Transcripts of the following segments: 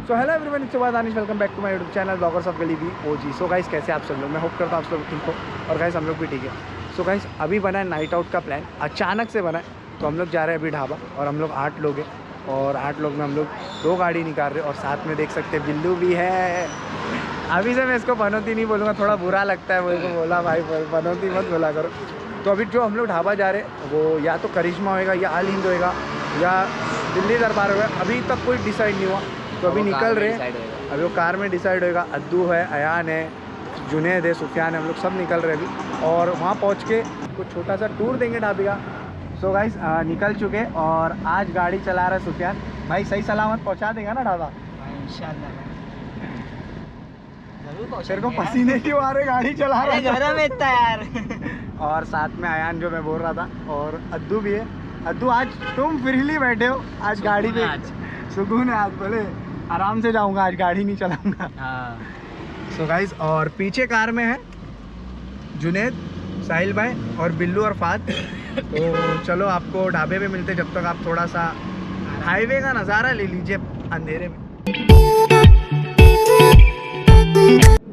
So hello everyone, it's your Danish, welcome back to my YouTube channel bloggers of गली वी ओजी। So guys, कैसे आप सब लोग? मैं होप करता हूँ आप सब ठीक हो और गाइस हम लोग भी ठीक है। सो गाइस, अभी बना है नाइट आउट का प्लान, अचानक से बना है। तो हम लोग जा रहे हैं अभी ढाबा और हम लोग 8 लोग हैं और 8 लोग में हम लोग 2 गाड़ी निकाल रहे हैं और साथ में देख सकते हैं बिल्लू भी है। अभी से मैं इसको बनोती नहीं बोलूँगा, थोड़ा बुरा लगता है मेरे को, बोला भाई बनोती मत बोला करो। तो अभी जो हम लोग ढाबा जा रहे हैं वो या तो करिश्मा होएगा या अल हिंद होएगा या दिल्ली दरबार होगा, अभी तक कोई डिसाइड नहीं हुआ। तो अभी निकल रहे हैं, अभी वो कार में डिसाइड होएगा। अद्दू है, अयान है, जुनेद है, सुफियान है, हम लोग सब निकल रहे हैं अभी और वहाँ पहुँच के कुछ छोटा सा टूर देंगे ढाबे का। सो गाइस, निकल चुके और आज गाड़ी चला रहा है सुफियान भाई। सही सलामत पहुँचा देगा ना ढाबा इंशाल्लाह। तेरे को पसीने क्यों आ रहे गाड़ी चला रहा है? गरम है इतना यार। और साथ में अयान जो मैं बोल रहा था और अद्दू भी है। अद्दू, आज तुम फ्रीली बैठे हो, आज गाड़ी पे सुकून है। आज बोले आराम से जाऊंगा, आज गाड़ी नहीं चलाऊंगा। सो गाइस, और पीछे कार में है जुनेद, साहिल भाई और बिल्लू और फात। तो चलो आपको ढाबे पे मिलते, जब तक आप थोड़ा सा हाईवे का नज़ारा ले लीजिए अंधेरे में।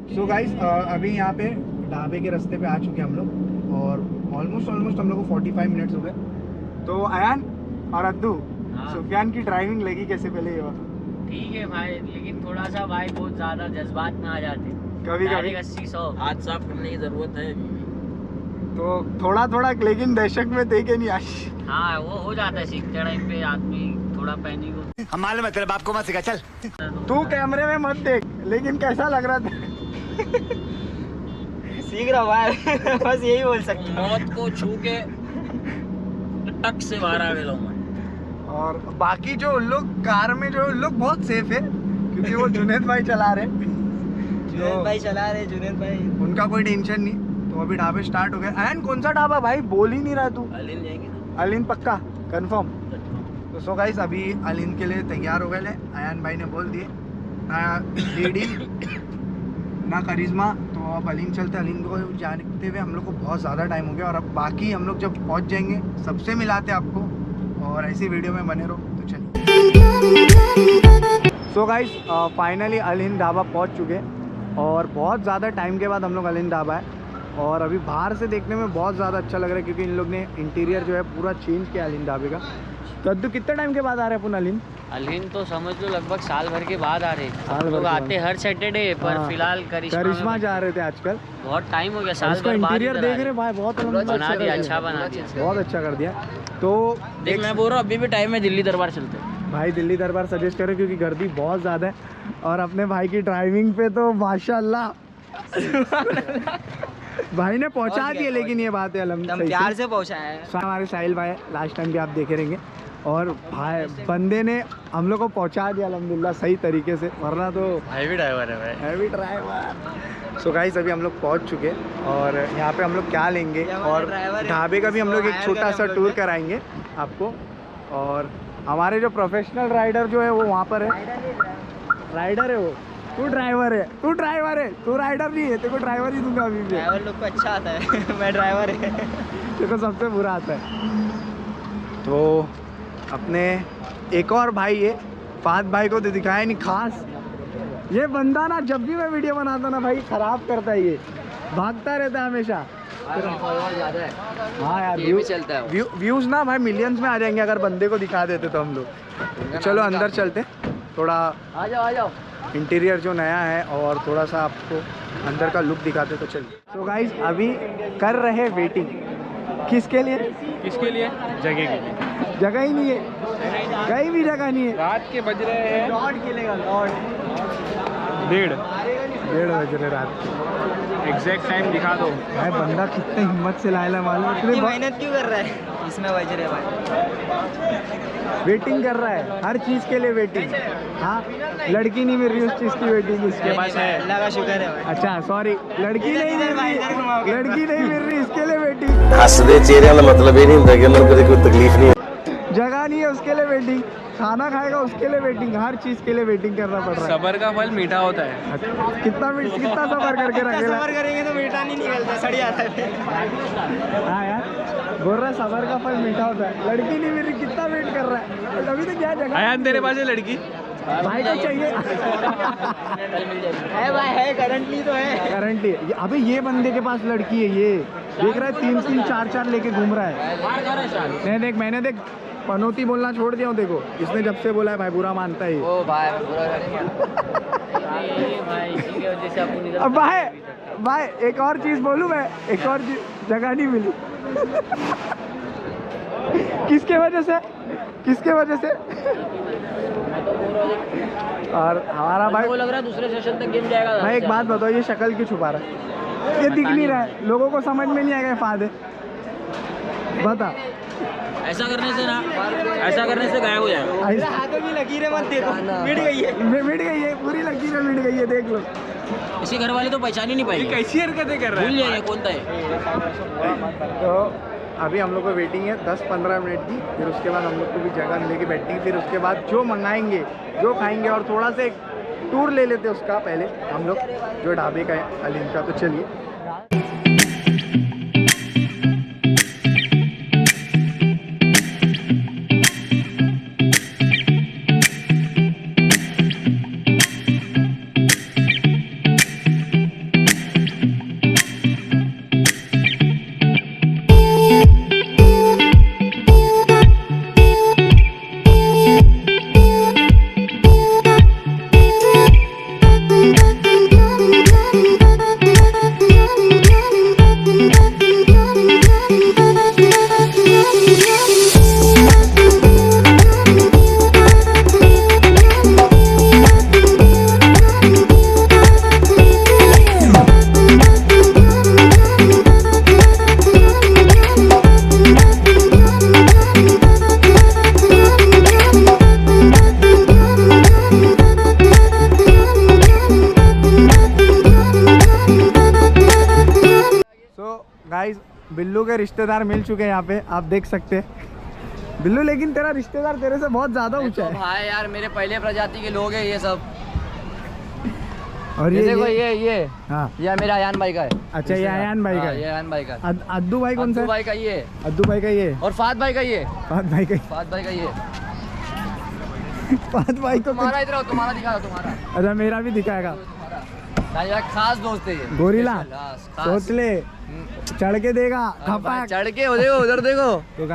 सो गाइस, अभी यहाँ पे ढाबे के रास्ते पे आ चुके हम लोग और ऑलमोस्ट हम लोग को 45 मिनट्स हो गए। तो अयान और अद्दू, सुफियान की ड्राइविंग लगी कैसे? पहले ये बात। ठीक है भाई, लेकिन थोड़ा सा भाई बहुत ज्यादा जज्बात में आ जाते, कभी कभी 80-100 हाथ साफ करने की जरूरत है। तो थोड़ा लेकिन दशक में थे कि नहीं आज? हाँ, वो हो जाता है सीखते टाइम पे आदमी थोड़ा पैनिक हो। हम मालूम है तेरे बाप को मत सिखा, चल तू कैमरे में मत देख, लेकिन कैसा लग रहा था? सीख रहा भाई। बस यही बोल सकते, मौत को छू के टक से बाहर आ गया मैं। और बाकी जो लोग कार में, जो लोग बहुत सेफ है क्योंकि वो जुनेद भाई चला रहे, जुनेद भाई उनका कोई टेंशन नहीं। तो अभी ढाबे स्टार्ट हो गए। अयन, कौन सा ढाबा भाई? बोल ही नहीं रहा तू। अलिन जाएंगे ना? अलिन पक्का कंफर्म? तो सो गाइस, अभी अलिन के लिए तैयार हो गए हैं। अयान भाई ने बोल दिए ना डीडी ना करिश्मा, तो अब अलिन चलते। अलिन को जानते हुए हम लोग को बहुत ज़्यादा टाइम हो गया और अब बाकी हम लोग जब पहुंच जाएंगे सबसे मिलाते आपको और ऐसी वीडियो में बने रहो। तो चलिए। सो गाइस, फाइनली अल हिंद ढाबा पहुंच चुके और बहुत ज़्यादा टाइम के बाद हम लोग अल हिंद ढाबा है और अभी बाहर से देखने में बहुत ज़्यादा अच्छा लग रहा है क्योंकि इन लोग ने इंटीरियर जो है पूरा चेंज किया अल हिंद ढाबे का। तो अद्दू, कितने टाइम के बाद आ रहे हैं अपन अल हिंद? अल हिंद तो समझ लो लगभग साल भर के बाद आ रहे हैं। लोग आते हर सैटरडे, पर फिलहाल करिश्मा जा रहे थे आजकल। बहुत टाइम हो गया, साल भर बाद इंटीरियर देख रहे भाई, बहुत बना दिया, अच्छा बना दिया, बहुत अच्छा कर दिया। तो देख, मैं बोल रहा हूँ अभी भी टाइम है, दिल्ली दरबार चलते हैं भाई। दिल्ली दरबार सजेस्ट करें क्योंकि गर्दी बहुत ज़्यादा है और अपने भाई की ड्राइविंग पे तो माशाल्लाह भाई ने पहुंचा दिए। लेकिन ये बात है अलहमदुलिल्लाह प्यार से पहुंचा है। हमारे साहिल भाई लास्ट टाइम भी आप देखे रहेंगे और भाई बंदे ने हम लोग को पहुंचा दिया अल्हम्दुलिल्लाह सही तरीके से, वरना तो हैवी ड्राइवर है भाई, हैवी ड्राइवर। सो गाइस, अभी हम लोग पहुंच चुके और यहाँ पे हम लोग क्या लेंगे और ढाबे का भी हम लोग एक छोटा सा टूर कराएंगे आपको। और हमारे जो प्रोफेशनल राइडर जो है वो वहाँ पर है। राइडर है वो, तू ड्राइवर है, तू ड्राइवर है, तू राइडर नहीं है। तेरे को ड्राइवर ही दूंगा अभी भी। ड्राइवर लोग को अच्छा आता है। मैं ड्राइवर है। तेरे को सबसे बुरा आता है। तो अपने एक और भाई है, फात भाई को तो दिखाया नहीं खास। ये बंदा ना जब भी मैं वीडियो बनाता ना भाई खराब करता है, ये भागता रहता है हमेशा। हाँ यार, व्यूज ना भाई मिलियंस में आ जाएंगे अगर बंदे को दिखा देते तो हम लोग। चलो अंदर चलते, थोड़ा आ जाओ इंटीरियर जो नया है और थोड़ा सा आपको अंदर का लुक दिखाते तो चलिए। तो गाइस, अभी कर रहे वेटिंग किसके लिए? जगह के लिए। जगह ही नहीं है, कहीं भी जगह नहीं है। रात के बज रहे हैं डेढ़ बज रहे रात। एग्जैक्ट टाइम दिखा दो भाई। बंदा कितने हिम्मत से लाया मालूम, इतनी मेहनत क्यों कर रहा है इसमें? बज रहे भाई, वेटिंग कर रहा है हर चीज़ के लिए वेटिंग। हाँ, लड़की नहीं मिल रही उस चीज़ की वेटिंग इसके पास है। अल्लाह का शुक्र है भाई। अच्छा सॉरी, लड़की नहीं मिल रही, लड़की नहीं मिल रही, इसके लिए वेटिंग। हंसदे चेहरे का मतलब ये नहीं होता कि उन्हें कभी कोई तकलीफ नहीं है। जगह नहीं है उसके लिए वेटिंग, खाना खाएगा उसके लिए वेटिंग, हर चीज़ के लिए वेटिंग करना पड़ रहा है। सबर का फल मीठा होता है। कितना सबर करके रखेगा? सबर करेंगे तो मीठा नहीं निकलता, सड़ी आता है। हाँ यार, बोल रहा है सबर का फल मीठा होता है। लड़की नहीं मिल रही, कितना वेट कर रहा है, अभी तो क्या जगह। अयान, तेरे पास है लड़की? भाई को चाहिए है भाई, है करंटली तो है। गारंटी। अबे ये बंदे के पास लड़की है, ये देख रहा है 3-3 4-4 लेके घूम रहा है। नहीं देख, मैंने देख पनौती बोलना छोड़ दिया हूँ। देखो इसने जब से बोला है भाई बुरा मानता है ये। ओ भाई बुरा भाई, इसी की वजह से अपन इधर। अब भाई एक और चीज़ बोलूँ मैं, एक और जगह नहीं मिली। किसके वजह से? और हमारा भाई को लग रहा है दूसरे सेशन तक गेम जाएगा। भाई एक बात बताओ, ये शक्ल क्यों छुपा रहा है? ये दिख नहीं रहा है, लोगों को समझ में नहीं आएगा फायदे। बता। ऐसा करने से गायब हो जाएगा। हाथों की लकीरें मत देखो, मिट गई है पूरी लकीरें मिट गई है, देख लो। इसके घर वाले तो पहचान ही नहीं पाएंगे, कैसी हरकतें कर रहा भूल जाएंगे कौन था ये। तो अभी हम लोग को वेटिंग है 10-15 मिनट की, फिर उसके बाद हम लोग को भी जगह मिलेगी बैठने की। फिर उसके बाद जो मंगाएंगे, जो खाएंगे, और थोड़ा सा एक टूर ले लेते उसका पहले हम लोग, जो ढाबे का है अलीम का। तो चलिए। गाइस बिल्लू के रिश्तेदार मिल चुके हैं यहाँ पे, आप देख सकते हैं। बिल्लू लेकिन तेरा रिश्तेदार तेरे से बहुत ज़्यादा ऊंचा है। भाई यार मेरे पहले प्रजाति के लोग हैं ये सब। और ये देखो ये हाँ, ये मेरा अयान भाई का है। अच्छा ये अयान भाई का हाँ, है। ये अयान भाई का। अद्दू भाई कौन सा अद्दू है? भाई का ये, अद्दू भाई का ये, और फात भाई का ये, फात भाई का फात भाई का ये। फात भाई को तुम्हारा इधर आओ, तुम्हारा दिखा दो, तुम्हारा अच्छा मेरा भी दिखाएगा। यार खास दोस्त है ये। गोरिल्ला खास। सोच ले, चढ़ के देगा खपा। चढ़ के वो देखो, उधर देखो। तो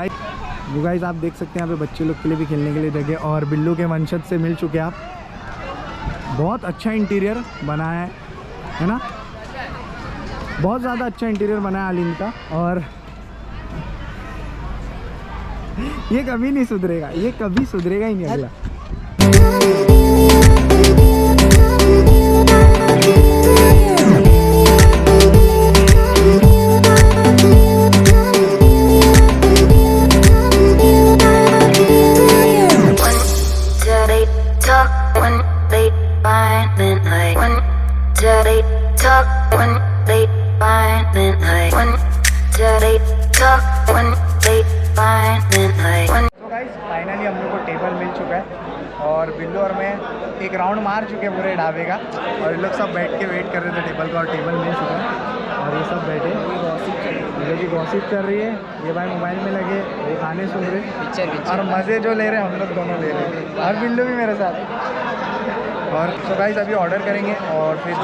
गाइस आप देख सकते हैं यहाँ पे बच्चे लोग के लिए भी खेलने के लिए जगह, और बिल्लू के वंशज से मिल चुके हैं आप। बहुत अच्छा इंटीरियर बना है ना? बहुत ज़्यादा अच्छा इंटीरियर बना है अलीम का। और ये कभी नहीं सुधरेगा, ये कभी सुधरेगा ही नहीं अगला। फाइनली हम लोग को टेबल मिल चुका है, और बिल्लू और मैं एक राउंड मार चुके हैं पूरे ढाबे का, और ये लोग सब बैठ के वेट कर रहे थे टेबल का, और टेबल मिल चुका है। और ये सब बैठे, ये लोग गॉसिप कर रही है, ये भाई मोबाइल में लगे, ये गाने सुन रहे, और मज़े जो ले रहे हैं हम लोग दोनों ले रहे हैं, और बिल्लू भी मेरे साथ। और सो गाइस अभी ऑर्डर करेंगे और फिर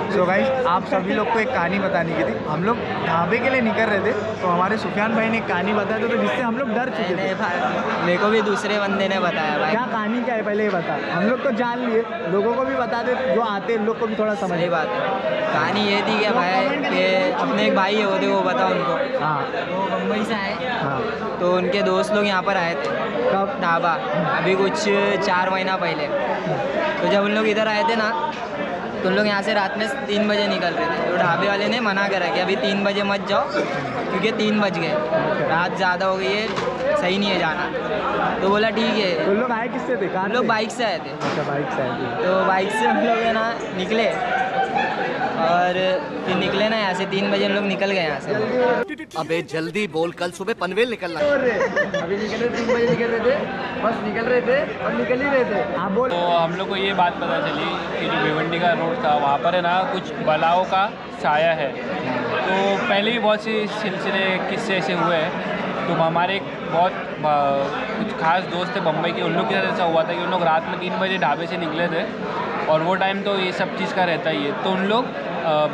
सो गाइस आप सभी लोग को एक कहानी बताने की थी। हम लोग ढाबे के लिए निकल रहे थे, तो हमारे सुफियान भाई ने एक कहानी बताया तो जिससे हम लोग डर चुके थे। मेरे को भी दूसरे बंदे ने बताया भाई। क्या कहानी क्या है पहले ये बता, हम लोग तो जान लिए, लोगों को भी बता दे, जो आते हैं लोग को भी थोड़ा समझ। सही बात है। कहानी ये थी कि भाई कि अपने एक भाई है वो, देखो बताओ उनको। हाँ वो मुंबई से आए, हाँ। तो उनके दोस्त लोग यहाँ पर आए थे कब? ढाबा, अभी कुछ 4 महीना पहले। तो जब उन लोग इधर आए थे ना, तो उन लोग यहाँ से रात में 3 बजे निकल रहे थे। तो ढाबे वाले ने मना करा कि अभी 3 बजे मत जाओ, क्योंकि 3 बज गए, रात ज़्यादा हो गई है, सही नहीं है जाना। तो बोला ठीक है। तो लोग आए किससे थे? हम लोग बाइक से आए थे। अच्छा बाइक से आए थे। तो बाइक से हम लोग है ना निकले, और फिर निकले ना यहाँ से 3 बजे हम लोग निकल गए यहाँ से। अबे जल्दी बोल, कल सुबह पनवेल निकलना। अभी निकल रहे 3 बजे निकल रहे थे, बस निकल रहे थे और निकल ही रहे थे। हाँ बोल। तो हम लोग को ये बात पता चली कि जो भिवंडी का रोड था वहाँ पर है ना कुछ बलाओं का साया है। तो पहले भी बहुत सी सिलसिले किस्से ऐसे हुए हैं, तो हमारे एक बहुत कुछ खास दोस्त थे बम्बई के, उन लोग के साथ ऐसा हुआ था कि उन लोग रात में 3 बजे ढाबे से निकले थे और वो टाइम तो ये सब चीज़ का रहता ही है। तो उन लोग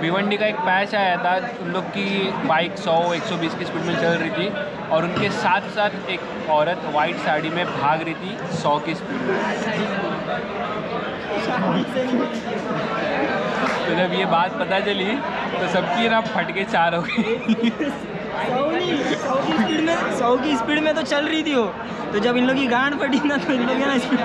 भिवंडी का एक पैच आया था, उन लोग की बाइक 100-120 की स्पीड में चल रही थी और उनके साथ साथ एक औरत वाइट साड़ी में भाग रही थी 100 की स्पीड में। तो जब ये बात पता चली तो सबकी ना फटके 4 हो गई। 100 की स्पीड में तो चल रही थी वो, तो जब इन लोग की गांड फटी ना तो इन लोग ना स्पीड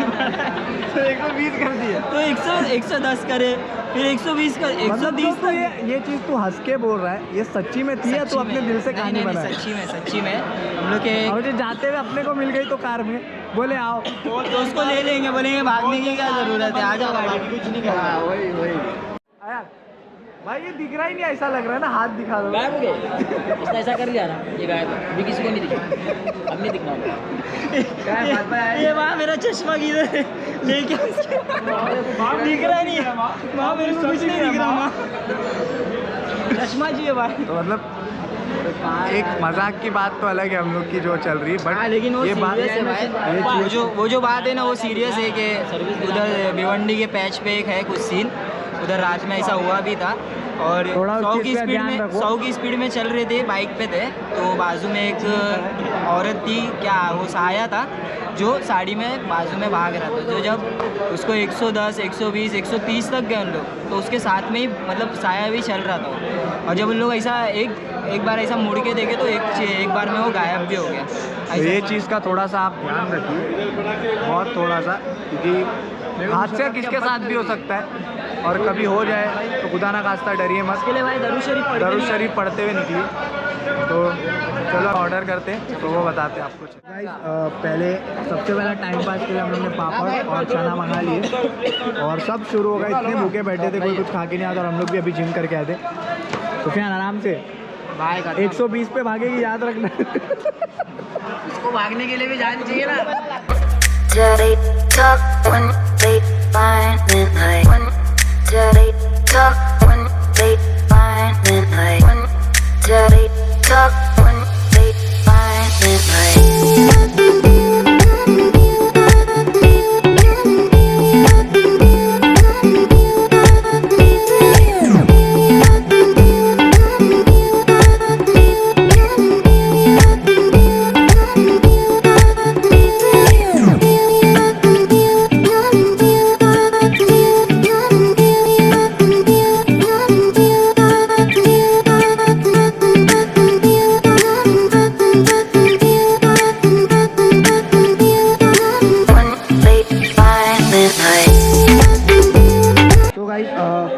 तो 120 कर दिए, तो 110 करे, फिर 120 कर, 130 तो ये चीज़ तू हंस के बोल रहा है, ये सच्ची में थी या तू अपने दिल से कहानी बना? सच्ची में हम लोग के और जो जाते हुए अपने को मिल गई तो कार में बोले आओ दोस्त को ले लेंगे, बोलेंगे भागने की क्या ज़रूरत है, आ जाओ गाड़ी, कुछ नहीं करना। वही आया भाई, ये दिख रहा ही नहीं, ऐसा लग रहा है ना, हाथ दिखा दो। गायब हो गए, इसने ऐसा कर लिया ना, ये गायब है, अभी किसी को नहीं दिखा, अब नहीं दिखना होगा। ये वहाँ मेरा चश्मा किधर है, लेके दिख रहा नहीं है वहाँ, मेरे को कुछ नहीं दिख रहा वहाँ, चश्मा चाहिए भाई। तो मतलब एक मजाक की बात तो अलग है हम लोग की जो चल रही है, बट लेकिन वो ये बात सीरियस है भाई, वो जो बात है ना वो सीरियस है कि उधर भिवंडी के पैच पे एक है कुछ सीन, उधर रात में ऐसा हुआ भी था और थोड़ा 100 की स्पीड में चल रहे थे, बाइक पे थे, तो बाजू में एक औरत थी, क्या वो साया था जो साड़ी में बाजू में भाग रहा था, तो जब उसको 110, 120, 130 तक गए उन लोग, तो उसके साथ में ही मतलब साया भी चल रहा था, और जब उन लोग ऐसा एक बार ऐसा मुड़ के देखे तो एक बार में वो गायब भी हो गया। तो ये चीज़ का थोड़ा सा आप ध्यान रखिए, बहुत थोड़ा सा, क्योंकि हादसा किसके साथ भी हो सकता है और कभी हो जाए तो खुदा ना खास्ता डरिए मत। इसके लिए भाई दरूद शरीफ पढ़ते हुए निकलिए। तो चलो ऑर्डर करते हैं, तो वो बताते हैं आपको। पहले सबसे पहला टाइम पास के लिए हम लोग ने पापड़ और चना मंगा लिए और सब शुरू हो गया, इतने भूखे बैठे थे, कोई कुछ खा के नहीं आता और हम लोग भी अभी जिम करके आए थे। तो फिर आराम से 120 पे भागेगी, याद रखना। इसको भागने के लिए भी जान चाहिए ना। Dirty talk when they find midnight. When dirty talk when they find midnight. When dirty talk when they find midnight.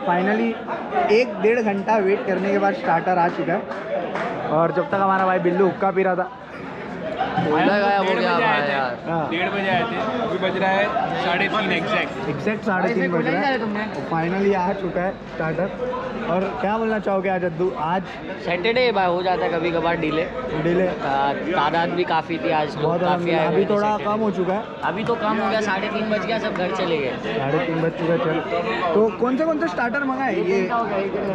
Finally 1-1.5 घंटा वेट करने के बाद स्टार्टर आ चुका है और जब तक हमारा भाई बिल्लू हुक्का पी रहा था, गायब हो गया भाई यार। 1:30 बजे आए थे, अभी बज रहा है 3:30 एग्जैक्ट 3:30 बज रहा है और फाइनली आ चुका है स्टार्टर। और क्या बोलना चाहोगे आज अद्दू? आज सैटरडे भाई हो जाता है कभी कभार डिले, तादाद भी काफ़ी थी आज, लोग काफ़ी आए। अभी थोड़ा कम हो चुका है, अभी तो कम हो गया, 3:30 बज गया, सब घर चले गए। 3:30 बज चुका है। चल तो कौन से स्टार्टर मंगाए ये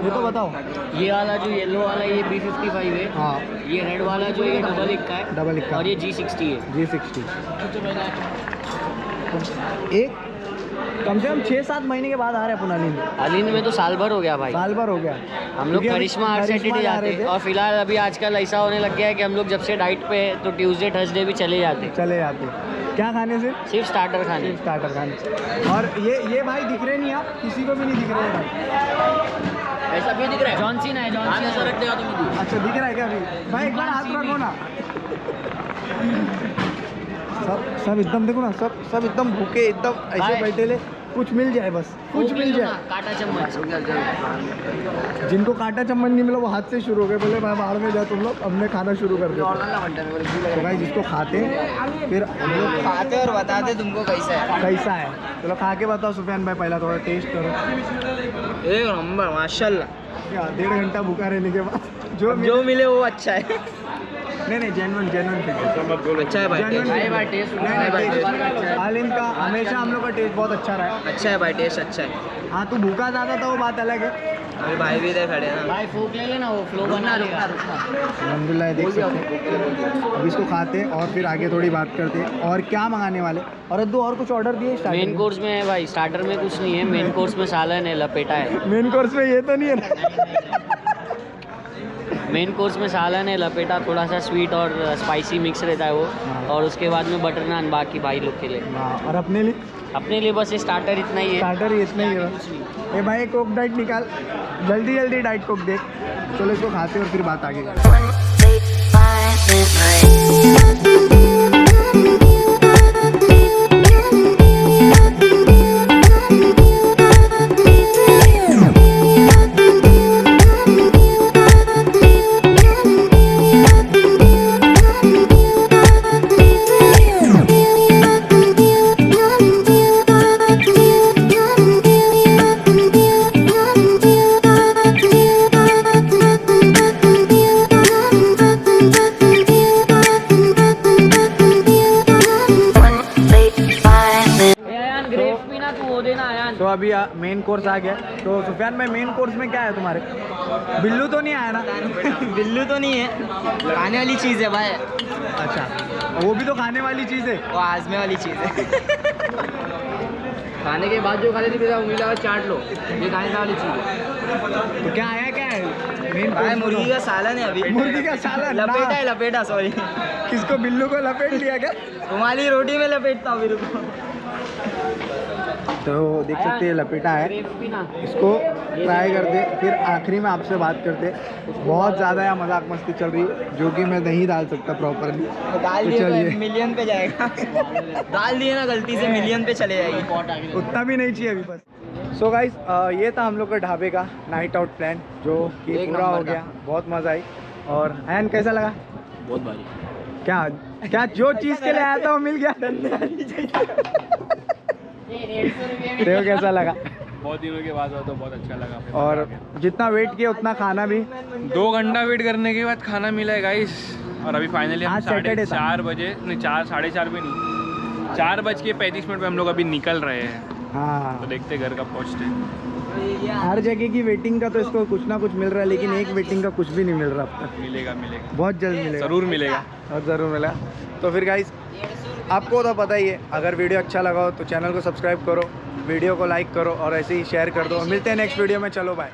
तो बताओ। ये वाला जो येलो वाला ये B55 है, हाँ, ये रेड वाला जो ये डबल इक्का है, और ये G60 है। G60 एक कम से कम 6-7 महीने के बाद आ रहे हैं पुनाली में। अलीन में तो साल भर हो गया भाई, साल भर हो गया। हम लोग करिश्मा आर्ट सैटरडे जाते हैं, और फिलहाल अभी आजकल ऐसा होने लग गया है कि हम लोग जब से डाइट पे है तो ट्यूसडे थर्सडे भी चले जाते। क्या खाने से? सिर्फ स्टार्टर खाने। और ये भाई दिख रहे नहीं, आप किसी को भी नहीं दिख रहे हैं भाई। ऐसा भी दिख रहा है, जॉन सीना है, जॉन सीना सर रख देगा तो मुझे। अच्छा दिख रहा है क्या अभी? भाई एक बार हाथ रखो ना। सब एकदम देखो ना, सब एकदम भूखे, एकदम ऐसे बैठे ले, कुछ मिल जाए बस, कुछ मिल जाए। काटा चम्मच, जिनको काटा चम्मच नहीं मिला वो हाथ से शुरू हो गए, बोले भाई बाहर में जाओ तुम लोग, हमने खाना शुरू कर दिया। तो भाई जिसको खाते फिर हम लोग खाते और बताते तुमको कैसा है। चलो खा के बताओ सुफियान भाई, पहला थोड़ा टेस्ट करो। एक नंबर माशाल्लाह। 1.5 घंटा भूखा रहने के बाद जो मिले वो अच्छा है। नहीं जेन्युइन फीडबैक। अच्छा है भाई टेस्ट। भाई भाई टेस्ट हालिम का हमेशा हम लोग का टेस्ट बहुत अच्छा रहा है। अच्छा है भाई टेस्ट अच्छा है। हाँ तू भूखा ज़्यादा था वो बात अलग है। अभी भाई भी इधर खड़े हैं ना। भाई फूक ले लेना, वो फ्लो बना देगा। अलहमदिल्ला देख सकते हैं। अब इसको खाते हैं और फिर आगे थोड़ी बात करते हैं और क्या मंगाने वाले। और अद्दू और कुछ ऑर्डर दिए मेन कोर्स में है भाई, स्टार्टर में कुछ नहीं है। मेन कोर्स में सालन है, लपेटा है। मेन कोर्स में ये तो नहीं है ना। मेन कोर्स में सालन है, लपेटा, थोड़ा सा स्वीट और स्पाइसी मिक्स रहता है वो। और उसके बाद में बटर नान बाकी भाई लोग के लिए। हाँ और अपने लिए अपने लिए बस ये स्टार्टर इतना ही है। स्टार्टर ही इतना ही है बस। ये भाई कोक डाइट निकाल, जल्दी जल्दी डाइट कोक देख। चलो इसको खाते हैं और फिर बात आगे करते हैं। One late fine midnight. तो अभी मेन कोर्स आ गया। तो सुफियान भाई मेन कोर्स में क्या है तुम्हारे? बिल्लू तो नहीं आया ना? बिल्लू तो नहीं है, खाने वाली चीज़ है भाई। अच्छा वो भी तो खाने वाली चीज़ है। वो आजमे वाली चीज़ है। खाने के बाद जो खा लेती उंगली लगा चाट लो, ये खाने वाली चीज़ है। तो क्या आया, क्या है मेन भाई कोर्स? मुर्गी का सालन है अभी। मुर्गी का सालन लपेटा ना। है, लपेटा सॉरी। किसको, बिल्लू को लपेट लिया क्या? रुमाली रोटी में लपेटता हूँ फिर रुको। तो देख सकते हैं लपेटा है, ग्रेप्स भी ना। इसको ट्राई करते फिर आखिरी में आपसे बात करते। बहुत ज़्यादा यहाँ मजाक मस्ती चल रही है जो कि मैं नहीं डाल सकता प्रॉपरली। दाल तो दिए चलिए। तो मिलियन पे जाएगा। दाल दिए ना गलती से मिलियन पे चले जाएगी। उतना भी नहीं चाहिए अभी बस। सो गाइस ये था हम लोग का ढाबे का नाइट आउट प्लान जो कि एक पूरा हो नंबर गया। बहुत मज़ा आई। और एन कैसा लगा? बहुत भारी। क्या क्या जो चीज़ के लिए आया था वो मिल गया? देखो कैसा लगा। बहुत दिनों के बाद हुआ तो बहुत अच्छा लगा। फिर और मज़ा आ गया। जितना वेट किया उतना खाना भी। 2 घंटा वेट करने के बाद खाना मिला है गाइस। और अभी फाइनली हम आज Saturday था। 4:30 बजे, नहीं 4 साढ़े 4 भी नहीं, 4:35 पे हम लोग अभी निकल रहे हैं। हाँ तो देखते हैं घर कब पहुँचते हैं। हर जगह की वेटिंग का तो इसको कुछ ना कुछ मिल रहा है, लेकिन एक वेटिंग का कुछ भी नहीं मिल रहा अब तक। मिलेगा मिलेगा, बहुत जल्द मिलेगा, ज़रूर मिलेगा। और ज़रूर मिला। तो फिर गाइस आपको तो पता ही है, अगर वीडियो अच्छा लगा हो तो चैनल को सब्सक्राइब करो, वीडियो को लाइक करो और ऐसे ही शेयर कर दो। मिलते हैं नेक्स्ट वीडियो में। चलो बाय।